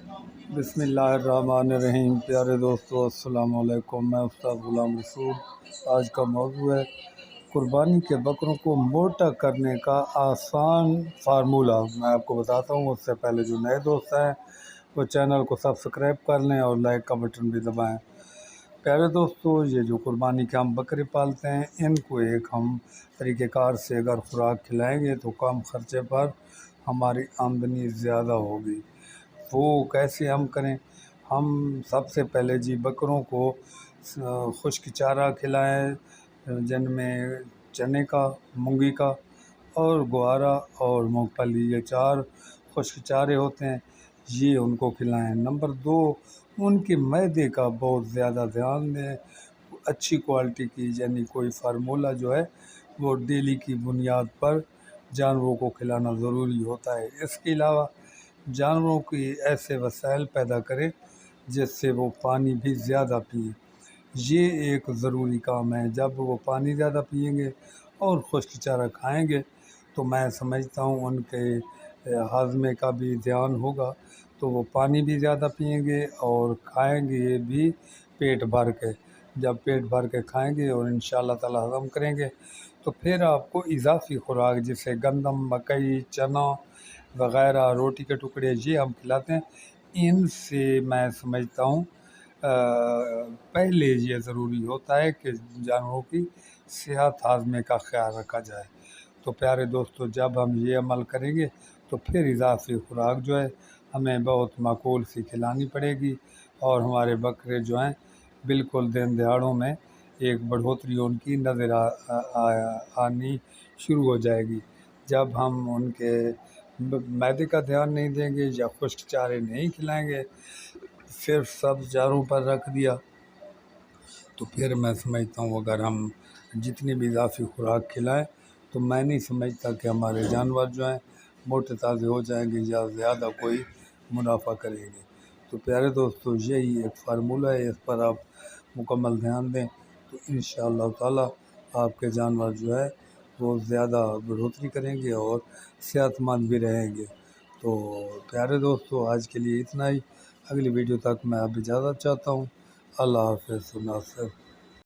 بسم اللہ الرحمن الرحیم۔ پیارے دوستو السلام علیکم، میں استاد غلام رسول۔ آج کا موضوع ہے قربانی کے بکروں کو موٹا کرنے کا آسان فارمولہ۔ میں آپ کو بتاتا ہوں، اس سے پہلے جو نئے دوست ہیں وہ چینل کو سبسکرائب کر لیں اور لائک کا بٹن بھی دبائیں۔ پیارے دوستو، یہ جو قربانی کے ہم بکرے پالتے ہیں، ان کو ایک ہم طریقہ کار سے اگر خوراک کھلائیں گے تو کم خرچے پر ہماری آمدنی زیادہ ہوگی۔ وہ کیسے ہم کریں؟ ہم سب سے پہلے بکروں کو خشک چارہ کھلائیں، جن میں چنے کا، مونگی کا اور گوارا اور مونگ پھلی، یہ 4 خشک چارے ہوتے ہیں، یہ ان کو کھلائیں۔ نمبر 2، ان کے معدے کا بہت زیادہ دھیان دیں۔ اچھی کوالٹی کی، یعنی کوئی فارمولہ جو ہے وہ ڈیلی کی بنیاد پر جانوروں کو کھلانا ضروری ہوتا ہے۔ اس کے علاوہ جانوروں کی ایسے وسائل پیدا کریں جس سے وہ پانی بھی زیادہ پئیں۔ یہ ایک ضروری کام ہے۔ جب وہ پانی زیادہ پئیں گے اور خشک چارہ کھائیں گے تو میں سمجھتا ہوں ان کے ہاضمے کا بھی دھیان ہوگا، تو وہ پانی بھی زیادہ پئیں گے اور کھائیں گے بھی پیٹ بھر کے۔ جب پیٹ بھر کے کھائیں گے اور انشاءاللہ تعالی ہضم کریں گے تو پھر آپ کو اضافی خوراک جیسے گندم، مکئی، چنا وغیرہ، روٹی کے ٹکڑے، یہ ہم کھلاتے ہیں۔ ان سے میں سمجھتا ہوں پہلے یہ ضروری ہوتا ہے کہ جانوروں کی صحت ہاضمے کا خیال رکھا جائے۔ تو پیارے دوستو، جب ہم یہ عمل کریں گے تو پھر اضافی خوراک جو ہے ہمیں بہت معقول سی کھلانی پڑے گی، اور ہمارے بکرے جو ہیں بالکل دن دہاڑوں میں ایک بڑھوتری ان کی نظر آنی شروع ہو جائے گی۔ جب ہم ان کے معدے کا دھیان نہیں دیں گے یا خشک چارے نہیں کھلائیں گے، صرف سبز چاروں پر رکھ دیا، تو پھر میں سمجھتا ہوں اگر ہم جتنی بھی اضافی خوراک کھلائیں تو میں نہیں سمجھتا کہ ہمارے جانور جو ہیں موٹے تازے ہو جائیں گے یا زیادہ کوئی منافع کریں گے۔ تو پیارے دوستو، یہی ایک فارمولہ ہے، اس پر آپ مکمل دھیان دیں تو انشاءاللہ تعالی آپ کے جانور جو ہے وہ زیادہ بڑھوتری کریں گے اور صحت مند بھی رہیں گے۔ تو پیارے دوستو، آج کے لیے اتنا ہی۔ اگلی ویڈیو تک میں اب اجازت چاہتا ہوں۔ اللہ حافظ۔ ناصر۔